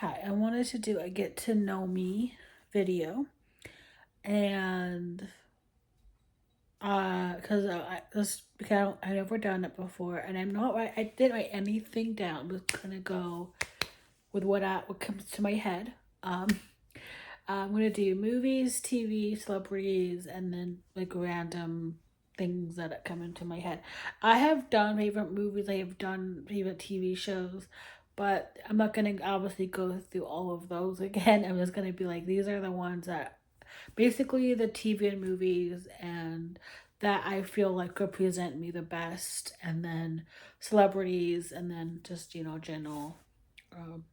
Hi, I wanted to do a get to know me video, and because I never done it before, and I'm not right. I didn't write anything down. I'm just gonna go with what comes to my head. Um, I'm gonna do movies, TV, celebrities, and then like random things that come into my head. I have done favorite movies. I have done favorite TV shows, but I'm not gonna obviously go through all of those again. I'm just gonna be like, these are the ones that basically the TV and movies and that I feel like represent me the best, and then celebrities, and then just general um,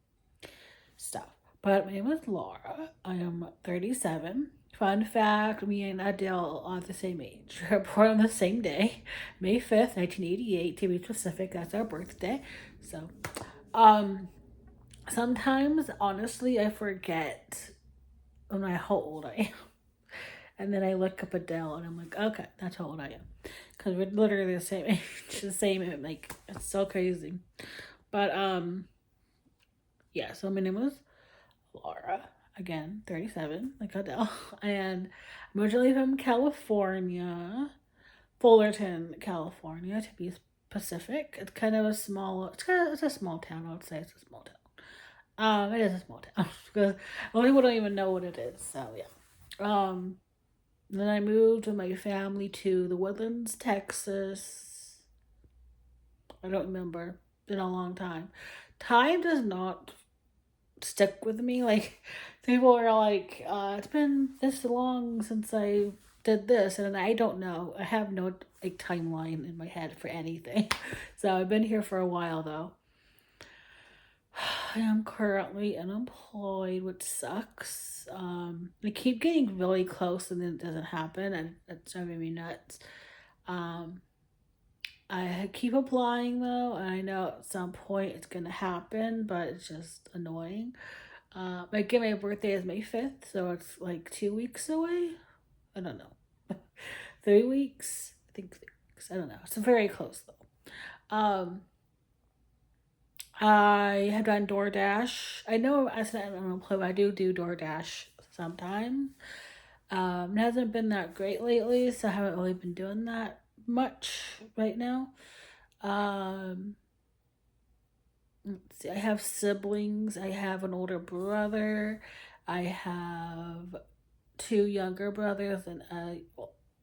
stuff. But my name is Laura. I am 37. Fun fact, me and Adele are the same age. We were born on the same day, May 5th, 1988, to be specific. That's our birthday. So, um, sometimes, honestly, I forget how old I am. And then I look up Adele and I'm like, okay, that's how old I am. Because we're literally the same age, the same, like, it's so crazy. But, yeah, so my name was Laura, again, 37, like Adele, and I'm originally from California, Fullerton, California, to be specific. It's kind of a small, it's a small town. I would say it's a small town. It is a small town because most people don't even know what it is. So yeah. Then I moved with my family to the Woodlands, Texas. I don't remember. Been a long time. Time does not stick with me. Like people are like, it's been this long since I did this, and I don't know. I have no like timeline in my head for anything. So I've been here for a while though. I am currently unemployed, which sucks. I keep getting really close and then it doesn't happen, and it's driving me nuts. Um, I keep applying though, and I know at some point it's gonna happen, but it's just annoying. My birthday is May 5th, so it's like 2 weeks away. I don't know, 3 weeks. I think 3 weeks. I don't know. It's very close though. I have done DoorDash. I know I said I'm unemployed, but I do DoorDash sometimes. It hasn't been that great lately, so I haven't really been doing that much right now. Um, let's see, I have siblings. I have an older brother. I have two younger brothers and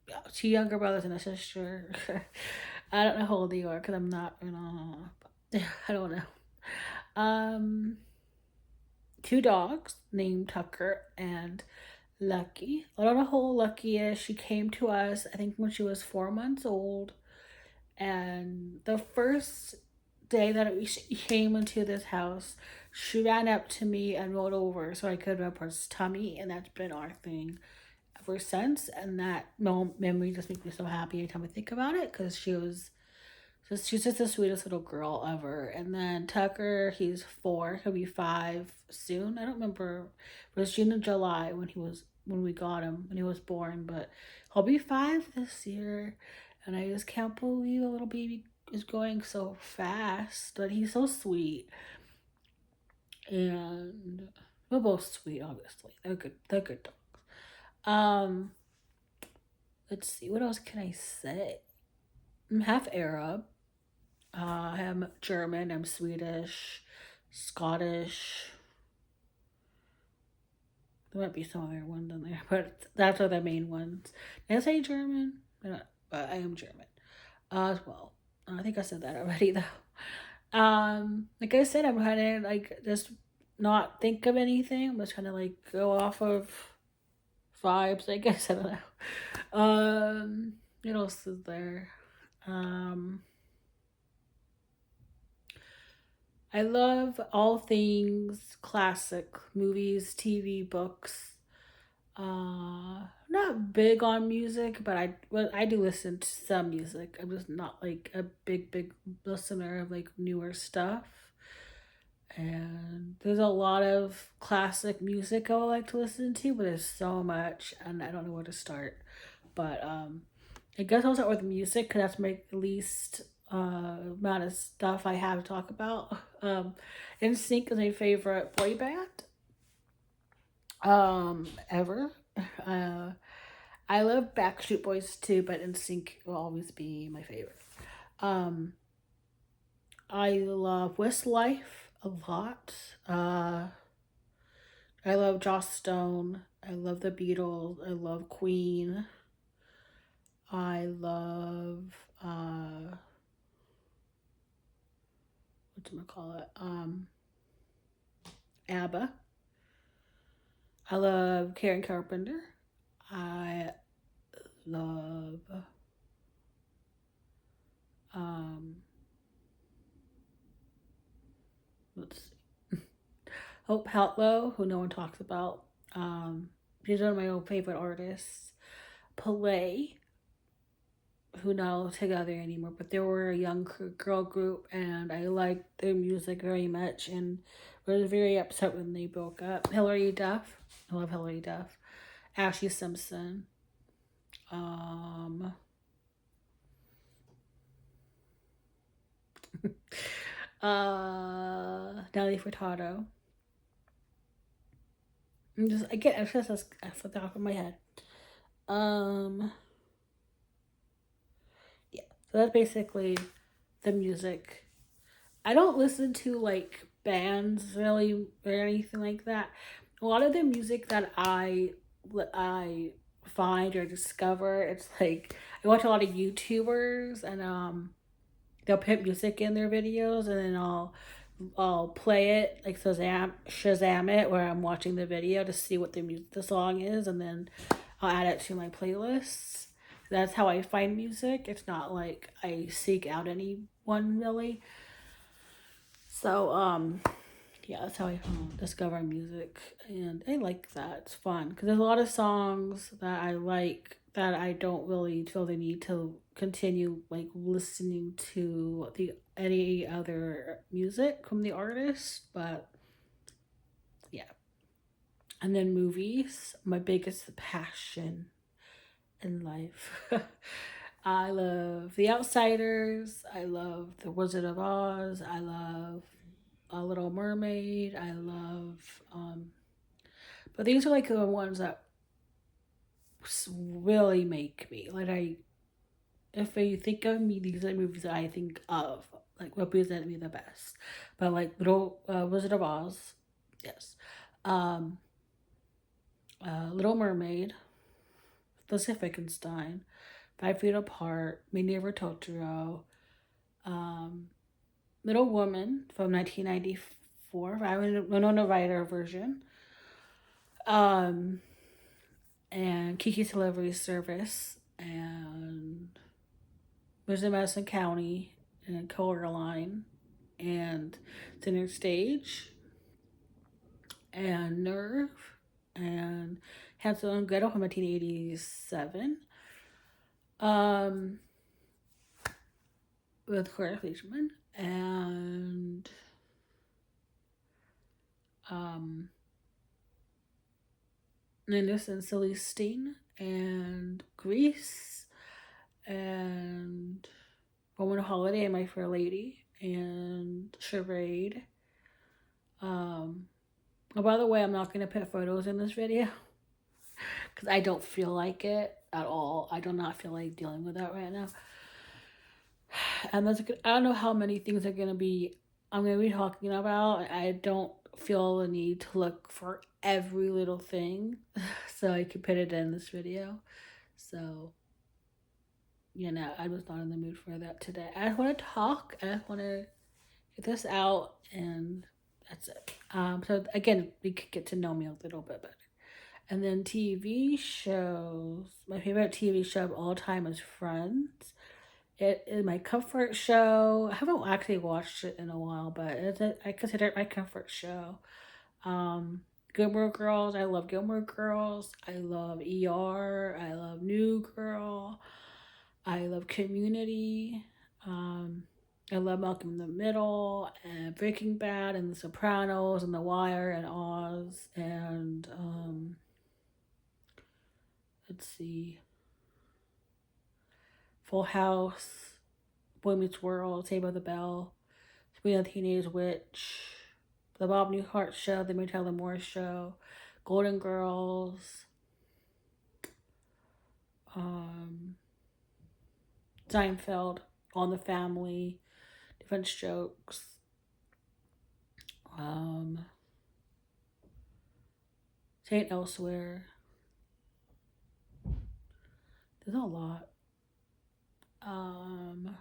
yeah, two younger brothers and a sister. I don't know how old they are because I'm not, I don't know. Um, Two dogs named Tucker and Lucky. I don't know how old Lucky is. She came to us, I think, when she was 4 months old. And the first day that she came into this house, she ran up to me and rolled over so I could rub her tummy, and that's been our thing ever since. And that memory just makes me so happy every time I think about it because she's just the sweetest little girl ever. And then Tucker, he's 4. He'll be 5 soon. I don't remember. It was June and July when we got him when he was born, but he'll be 5 this year. And I just can't believe a little baby is going so fast. But he's so sweet. And we're both sweet, obviously. They're good. They're good dogs. Um, let's see. What else can I say? I'm half Arab. I'm German, I'm Swedish, Scottish. There might be some other ones in there, but that's are the main ones. Did I say German? But I am German as well. I think I said that already though. Like I said, I'm trying to like just not think of anything. I'm just trying to like go off of vibes. I guess I don't know. What else is there? Um, I love all things classic movies, TV, books. Not big on music, but I do listen to some music. I'm just not like a big listener of like newer stuff. And there's a lot of classic music I would like to listen to, but there's so much, and I don't know where to start. But I guess I'll start with music because that's my least amount of stuff I have to talk about. NSYNC is my favorite boy band ever. Uh, I love Backstreet Boys too, but NSYNC will always be my favorite. Um, I love Westlife a lot. I love Joss Stone. I love the Beatles. I love Queen. I love whatchamacallit? ABBA. I love Karen Carpenter. I love um let's see. Hope Hatlow, who no one talks about. She's one of my old favorite artists. Palais, who not together anymore, but they were a young girl group, and I liked their music very much, and was very upset when they broke up. Hilary Duff, I love Hilary Duff. Ashley Simpson, um, Nelly Furtado. I'm just again, it's just off the top of my head. Um, yeah, so that's basically the music. I don't listen to like bands really or anything like that. A lot of the music that I find or discover, it's like I watch a lot of YouTubers, and they'll put music in their videos, and then I'll play it like Shazam it where I'm watching the video to see what the song is, and then I'll add it to my playlists. That's how I find music. It's not like I seek out anyone really. So yeah, that's how I discover music, and I like that. It's fun because there's a lot of songs that I like that I don't really feel the need to continue like listening to the any other music from the artist, but yeah. And then movies, my biggest passion in life. I love The Outsiders. I love The Wizard of Oz. I love A Little Mermaid. I love, but these are like the ones that really make me like if you think of me, these are the movies that I think of like represent me the best. But like Little Wizard of Oz, yes, um, Little Mermaid, Pacificenstein, 5 Feet Apart, Me Never Totoro, um, Little Woman from 1994. I Winona Ryder version. Um, and Kiki's Delivery Service, and Wizard of Madison County, and Coraline, and Center Stage, and Nerve, and Hansel and Gretel from 1987. Um, with Clara Fleischman, and um, Linus and Celestine, and Grease, and Woman Holiday and My Fair Lady, and Charade. Oh, by the way, I'm not going to put photos in this video because I don't feel like it at all. I do not feel like dealing with that right now. And I don't know how many things I'm going to be talking about. I don't feel the need to look for every little thing so I could put it in this video. So, I was not in the mood for that today. I just want to talk. I just want to get this out, and that's it. So again, we could get to know me a little bit better. And then TV shows. My favorite TV show of all time is Friends. It is my comfort show. I haven't actually watched it in a while, but I consider it my comfort show. Gilmore Girls. I love Gilmore Girls. I love ER. I love New Girl. I love Community. I love Malcolm in the Middle, and Breaking Bad, and The Sopranos, and The Wire, and Oz, and let's see, Full House, Boy Meets World, Saved by the Bell, Sabrina the Teenage Witch, The Bob Newhart Show, The Mary Tyler Moore Show, Golden Girls, um, Seinfeld, All in the Family, Different Strokes, um, Saint Elsewhere. There's a lot. Um,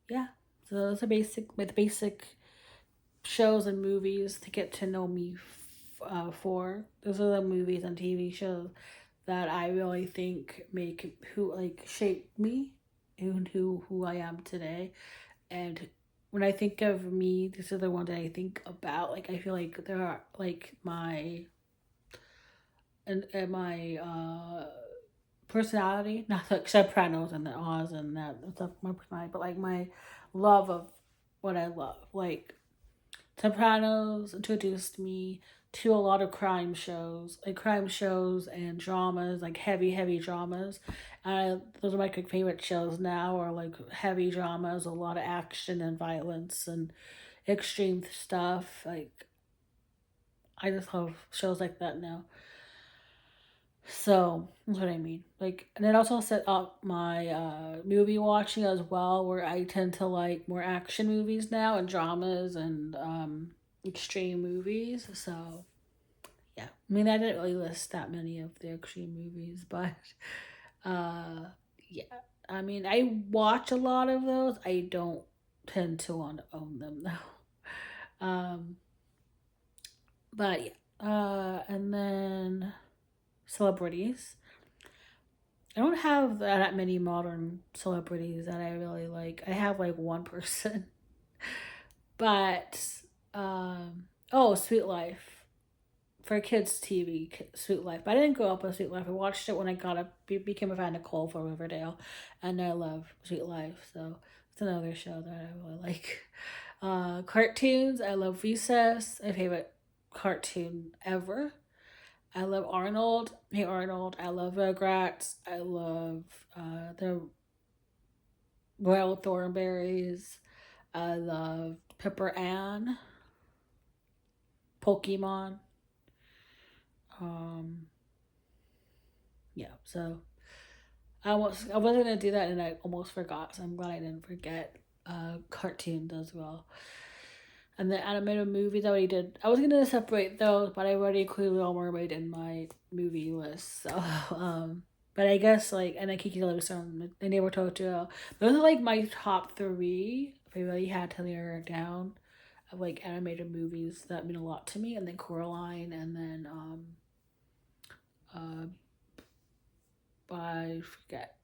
yeah. So those are basic with basic shows and movies to get to know me for. Those are the movies and TV shows that I really think make who like shape me and who I am today. And when I think of me, these are the ones that I think about. Like I feel like there are like my and my personality, not like Sopranos and the Oz and that stuff, my personality, but like my love of what I love. Like Sopranos introduced me to a lot of crime shows and dramas, like heavy dramas. Those are my favorite shows now, are like heavy dramas, a lot of action and violence and extreme stuff. Like I just love shows like that now. So that's what I mean. Like, and it also set up my movie watching as well, where I tend to like more action movies now and dramas and extreme movies. So yeah, I mean I didn't really list that many of the extreme movies, but uh, yeah, I mean I watch a lot of those. I don't tend to want to own them though. But yeah, and then celebrities. I don't have that many modern celebrities that I really like. I have like one person, but oh, Sweet Life for kids TV, Sweet Life. But I didn't grow up with Sweet Life. I watched it when I became a fan of Cole for Riverdale, and I love Sweet Life. So it's another show that I really like. Cartoons. I love Recess. My favorite cartoon ever. I love Arnold. Hey Arnold. I love Rugrats. I love the Royal Thornberries. I love Pepper Ann. Pokemon. Um, yeah. So I wasn't gonna do that and I almost forgot. So I'm glad I didn't forget. Cartoons as well. And the animated movies I already did. I was gonna separate those, but I already included Little Mermaid in my movie list. So, but I guess like and I Kiki Lewison and Neighbor Totoro. Those are like my top three. If I really had to narrow it down, of like animated movies that mean a lot to me, and then Coraline, and then uh, I forget.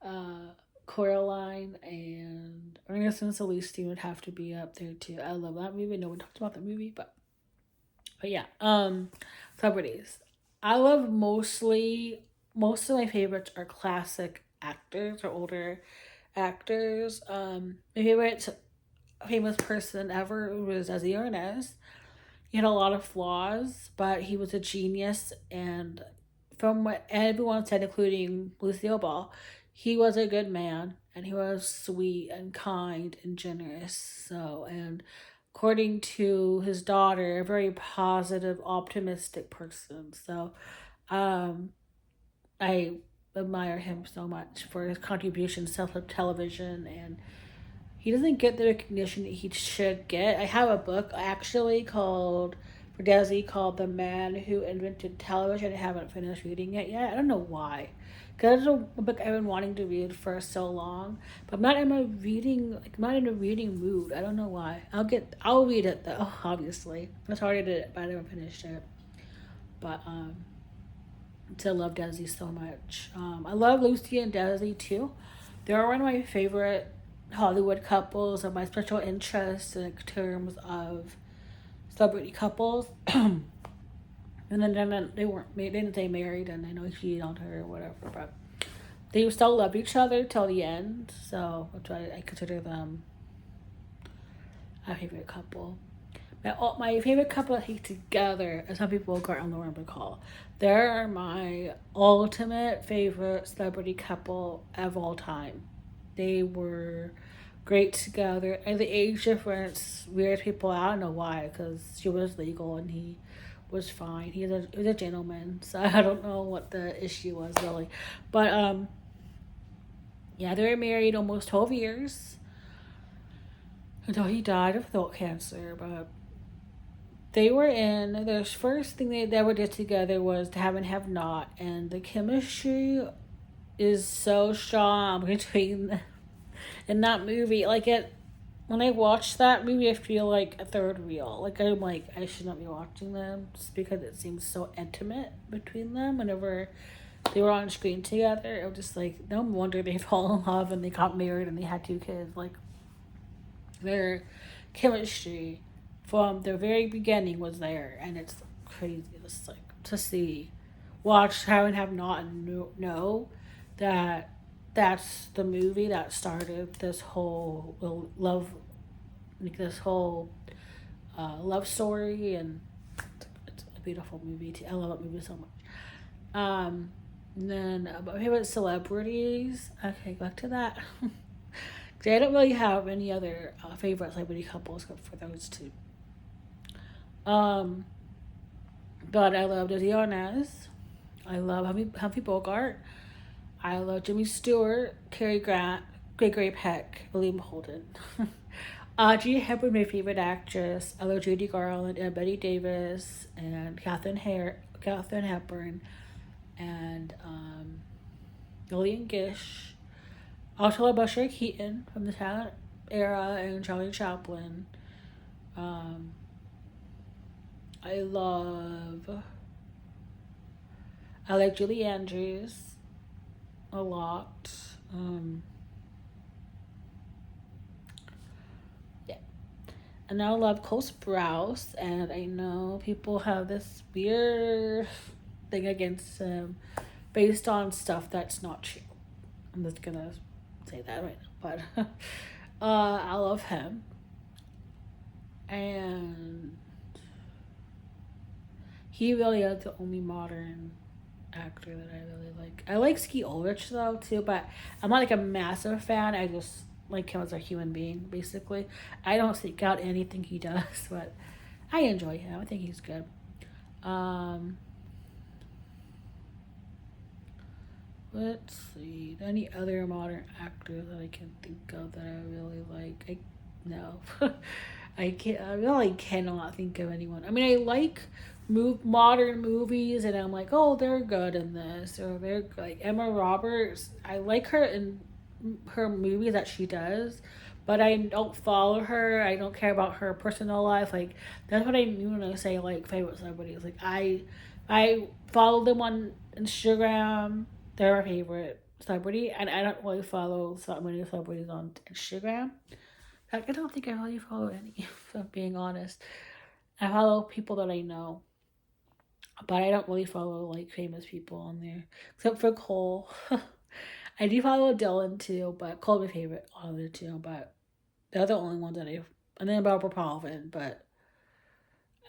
uh Coraline and Ernest and Celestine would have to be up there too. I love that movie. No one talked about that movie, but yeah. Celebrities. I love most of my favorites are classic actors or older actors. My favorite famous person ever was Desi Arnaz. He had a lot of flaws, but he was a genius. And from what everyone said, including Lucille Ball, he was a good man and he was sweet and kind and generous. So, and according to his daughter, a very positive, optimistic person. So, um, I admire him so much for his contributions to television, and he doesn't get the recognition that he should get. I have a book actually called for Desi called "The Man Who Invented Television." I haven't finished reading it yet. I don't know why, because it's a book I've been wanting to read for so long, but I'm not in my reading like I'm not in a reading mood. I don't know why. I'll read it though. Obviously, I started it, but I never finished it. But to love Desi so much. I love Lucy and Desi too. They're one of my favorite Hollywood couples of my special interest in terms of celebrity couples. And then they weren't they didn't stay married, and I know he cheated on her or whatever, but they still love each other till the end. So that's why I consider them a favorite couple. My favorite couple I think together is Humphrey Bogart and Lauren Bacall. They're my ultimate favorite celebrity couple of all time. They were great together. And the age difference weirds people out. I don't know why, because she was legal and he was fine. He was a gentleman, so I don't know what the issue was really. But yeah, they were married almost 12 years until he died of throat cancer. But they were in their first thing they ever did together was to have and have not, and the chemistry is so strong between in that movie. Like it, when I watch that movie, I feel like a third wheel. Like I'm like I should not be watching them just because it seems so intimate between them. Whenever they were on screen together, it was just like no wonder they fell in love and they got married and they had 2 kids. Like their chemistry from the very beginning was there, and it's crazy just like to see, watch, have and have not, and know that that's the movie that started this whole love, like this whole love story, and it's a beautiful movie. I love that movie so much. And then my favorite celebrities. Okay, back to that. I don't really have any other favorite celebrity couples except for those two. Um, but I love Desi Arnaz. I love Humphrey Bogart. I love Jimmy Stewart, Cary Grant, Gregory Peck, William Holden. Audrey Hepburn, my favorite actress. I love Judy Garland and Betty Davis and Catherine Hepburn, and Lillian Gish. Also love Buster Keaton from the Talent era and Charlie Chaplin. Um, I love. I like Julie Andrews a lot. Yeah, and I love Cole Sprouse, and I know people have this weird thing against him based on stuff that's not true. I'm just gonna say that right now, but I love him, and he really is the only modern actor that I really like. I like Ski Ulrich though too, but I'm not like a massive fan. I just like him as a human being, basically. I don't seek out anything he does, but I enjoy him. I think he's good. Um, let's see. Any other modern actors that I can think of that I really like? I no, I can't. I really cannot think of anyone. I mean, I like modern movies, and I'm like, oh, they're good in this, or they're like Emma Roberts. I like her in her movies that she does, but I don't follow her. I don't care about her personal life. Like that's what I mean when I say like favorite celebrities. Like I follow them on Instagram. They're my favorite celebrity, and I don't really follow so many celebrities on Instagram. I don't think I really follow any, if I'm being honest. I follow people that I know, but I don't really follow like famous people on there, except for Cole. I do follow Dylan too, but Cole's my favorite on there too. But they're the only ones that and then Barbara Palvin, but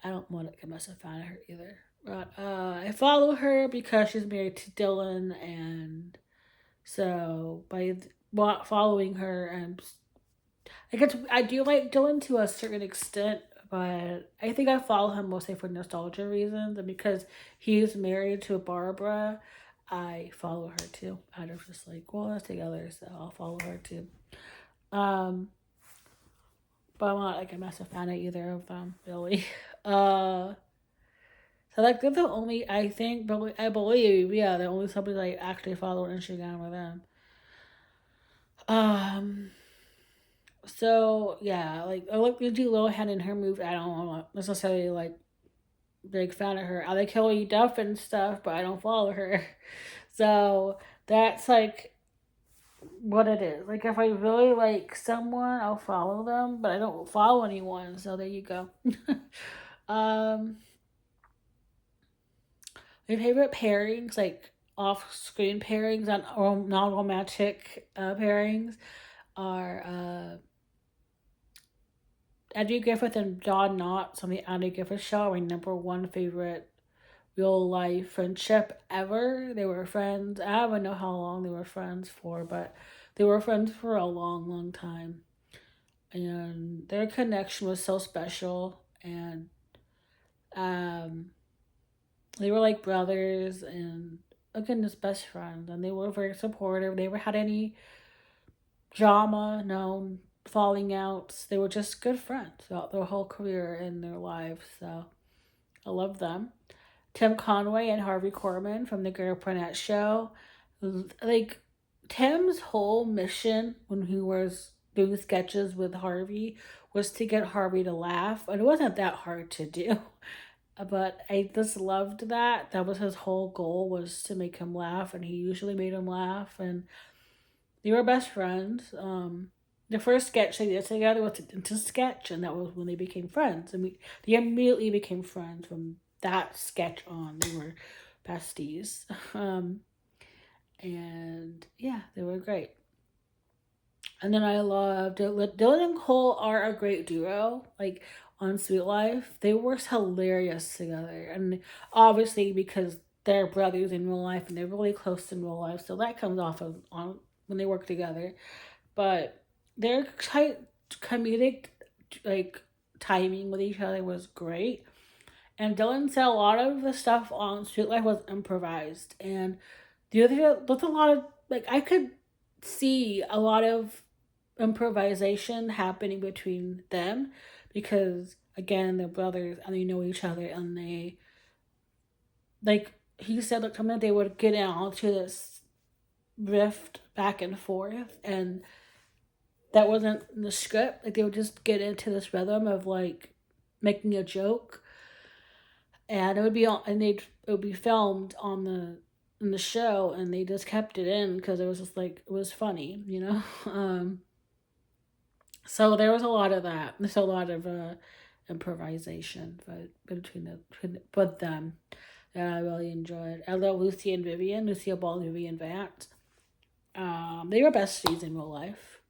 I don't want to get myself fan of her either. But I follow her because she's married to Dylan, and so by following her, I do like Dylan to a certain extent, but I think I follow him mostly for nostalgia reasons, and because he's married to Barbara, I follow her too. Out of just like, well, that's together, so I'll follow her too. Um, but I'm not like a massive fan of either of them, really. Uh, so like they're the only I think, but I believe, yeah, the only somebody I actually follow on Instagram are them. Um, So yeah, like I like Lindsay Lohan in her movie. I don't necessarily like big fan of her. I like Hilary Duff and stuff, but I don't follow her. So that's like what it is. Like if I really like someone, I'll follow them, but I don't follow anyone. So there you go. um, my favorite pairings, like off-screen pairings and non-romantic pairings, are Eddie Griffith and John Knotts on the Eddie Griffith Show, my number one favorite real life friendship ever. They were friends. I don't know how long they were friends for, but they were friends for a long, long time. And their connection was so special. And um, they were like brothers and again, just best friends. And they were very supportive. They never had any drama, no falling outs. They were just good friends throughout their whole career and their lives. So I love them. Tim Conway and Harvey Korman from the Greg Burnett Show. Like Tim's whole mission when he was doing sketches with Harvey was to get Harvey to laugh, and it wasn't that hard to do. But I just loved that. That was his whole goal, was to make him laugh, and he usually made him laugh. And they were best friends. The first sketch they did together was into sketch, and that was when they became friends. And they immediately became friends from that sketch on. They were besties. And yeah, they were great. And then I loved Dylan and Cole are a great duo. Like on Sweet Life, they were hilarious together, and obviously because they're brothers in real life and they're really close in real life, so that comes off of on when they work together. But their comedic like timing with each other was great. And Dylan said a lot of the stuff on Street Life was improvised. And the other, there's a lot of, like, I could see a lot of improvisation happening between them because, again, they're brothers and they know each other and they, like, he said that sometimes they would get into this rift back and forth and that wasn't in the script. Like, they would just get into this rhythm of, like, making a joke and it would be on, and it would be filmed on the in the show, and they just kept it in because it was just like it was funny, you know. So there was a lot of that. There's a lot of improvisation, but between them that I really enjoyed. I love Lucy and Vivian, Lucia Ball and Vivian Vance. They were besties in real life.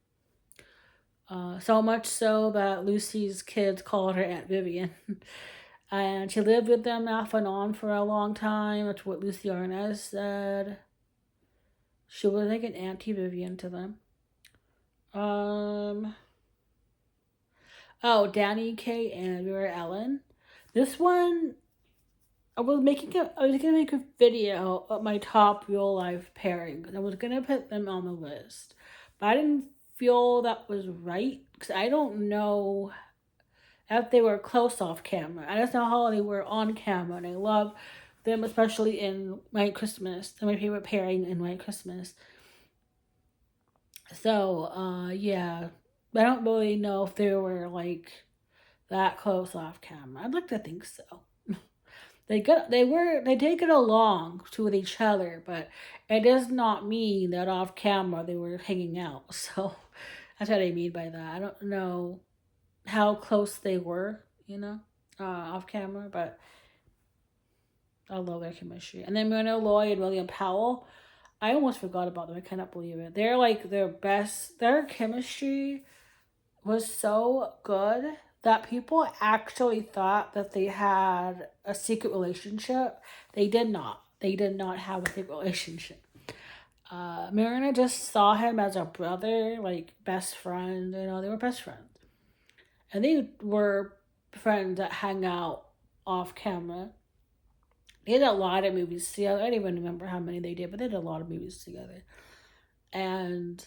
So much so that Lucy's kids called her Aunt Vivian. And she lived with them off and on for a long time. That's what Lucy Arnaz said. She was like an Auntie Vivian to them. Oh, Danny K and Vera Ellen. This one, I was gonna make a video of my top real life pairings. I was gonna put them on the list, but I didn't feel that was right because I don't know if they were close off camera. I just know how they were on camera, and I love them, especially in White Christmas. They're my favorite pairing in White Christmas. So, yeah, I don't really know if they were like that close off camera. I'd like to think so. They did get along to with each other, but it does not mean that off camera they were hanging out. So that's what I mean by that. I don't know how close they were, off camera, but I love their chemistry. And then Myrna Loy and William Powell, I almost forgot about them. I cannot believe it. They're like their best. Their chemistry was so good that people actually thought that they had a secret relationship. They did not. They did not have a secret relationship. Marina just saw him as a brother, like best friend. They were best friends. And they were friends that hang out off camera. They did a lot of movies together. I don't even remember how many they did, but they did a lot of movies together. And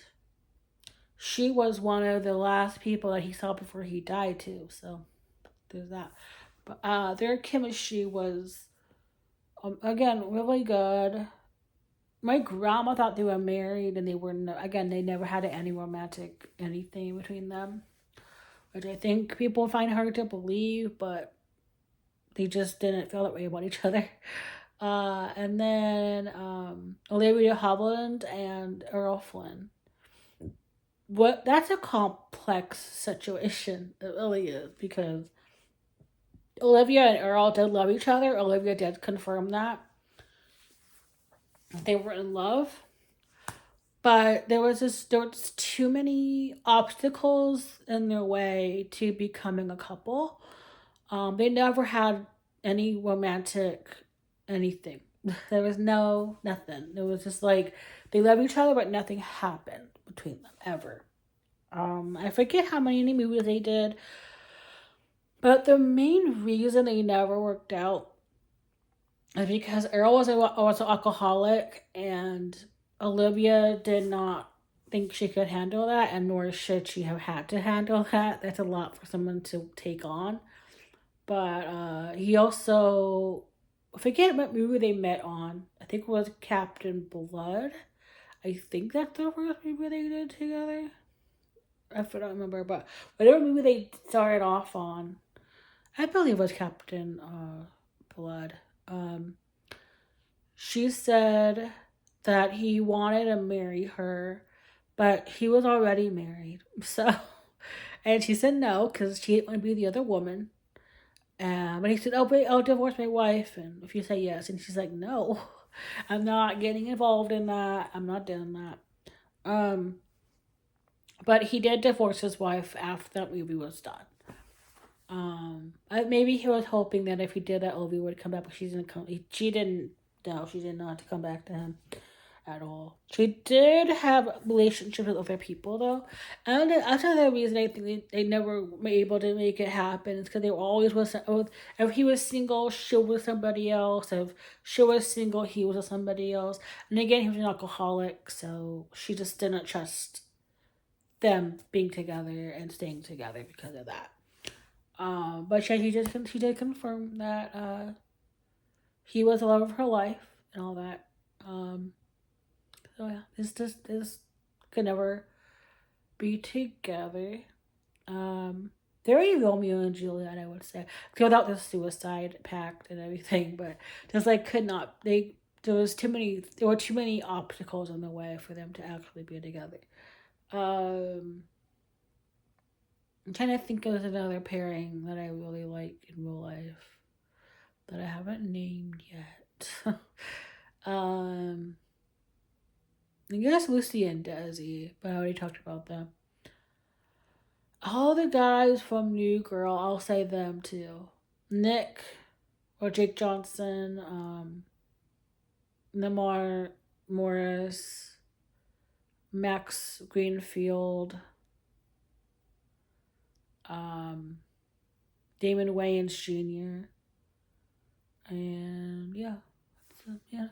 she was one of the last people that he saw before he died too. So there's that. But their chemistry was, again, really good. My grandma thought they were married, and they were again. They never had any romantic anything between them, which I think people find hard to believe, but they just didn't feel that way about each other. And then Olivia Havilland and Earl Flynn. That's a complex situation. It really is, because Olivia and Earl did love each other. Olivia did confirm that they were in love, but there was too many obstacles in their way to becoming a couple. They never had any romantic anything. There was nothing. It was just like they love each other, but nothing happened between them ever. I forget how many movies they did, but the main reason they never worked out is because Earl was an alcoholic, and Olivia did not think she could handle that, and nor should she have had to handle that. That's a lot for someone to take on. But he also, I forget what movie they met on. I think it was Captain Blood. I think that's the first movie they did together. I don't remember, but whatever movie they started off on, I believe it was Captain Blood. Um, she said that he wanted to marry her, but he was already married. So, and she said no because she didn't want to be the other woman. But he said, "Oh, wait, I'll divorce my wife, and if you say yes," and she's like, "No, I'm not getting involved in that. I'm not doing that." Um, but he did divorce his wife after that movie was done. Maybe he was hoping that if he did that, Ovi would come back, but she didn't come. She didn't. No, she did not come back to him at all. She did have relationships with other people though, and that's another reason I think they never were able to make it happen. It's because they were always with. If he was single, she was with somebody else. If she was single, he was with somebody else. And again, he was an alcoholic, so she just didn't trust them being together and staying together because of that. But she did confirm that he was the love of her life and all that. Um, so yeah, this could never be together. Um, very Romeo and Juliet, I would say, without the suicide pact and everything. But just like could not they. There were too many obstacles in the way for them to actually be together. Um, I'm trying to think of another pairing that I really like in real life that I haven't named yet. um, I guess Lucy and Desi, but I already talked about them. All the guys from New Girl, I'll say them too. Nick or Jake Johnson, Lamar Morris, Max Greenfield, um, Damon Wayans Jr. And yeah, yeah,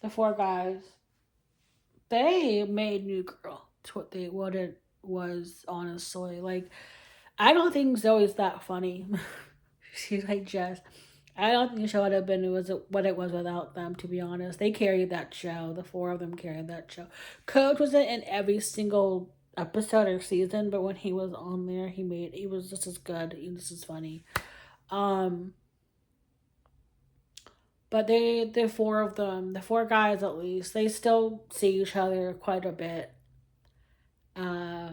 the four guys. They made New Girl. It's what it was, honestly. Like I don't think Zoe's that funny. She's like Jess. I don't think the show would have been what it was without them. To be honest, they carried that show. The four of them carried that show. Coach wasn't in every single episode or season, but when he was on there, he was just as good. He was just as funny. Um, but the four of them, the four guys at least, they still see each other quite a bit. Uh,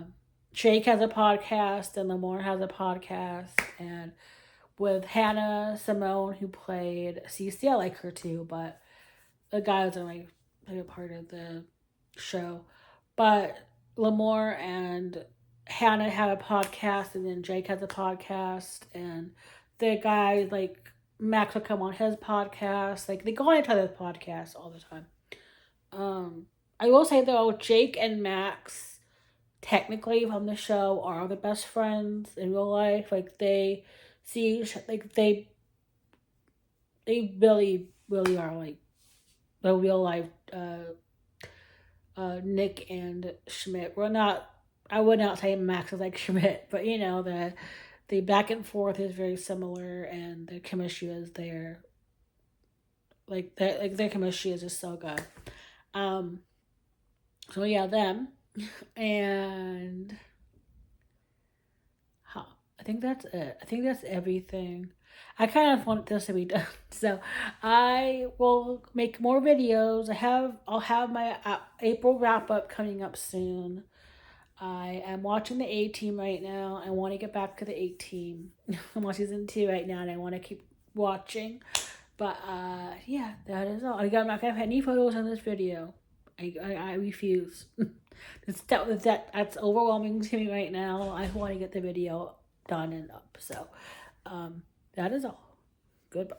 Jake has a podcast, and Lamar has a podcast, and with Hannah Simone, who played Cece, I like her too, but the guys are my favorite part of the show. But Lamar and Hannah have a podcast, and then Jake has a podcast, and the guys like Max will come on his podcast. Like they go on each other's podcasts all the time. I will say though, Jake and Max, technically from the show, are the best friends in real life. Like they like they really are like the real life Nick and Schmidt. We're not. I would not say Max is like Schmidt, but you know the back and forth is very similar, and the chemistry is there. Like their chemistry is just so good. Um. So yeah, them, and huh, I think that's it. I think that's everything. I kind of want this to be done, so I will make more videos. I'll have my April wrap up coming up soon. I am watching the A Team right now. I want to get back to the A Team. I'm on season 2 right now, and I want to keep watching. But yeah, that is all. I'm not gonna have any photos in this video. I refuse. That's overwhelming to me right now. I want to get the video done and up. So, that is all. Goodbye.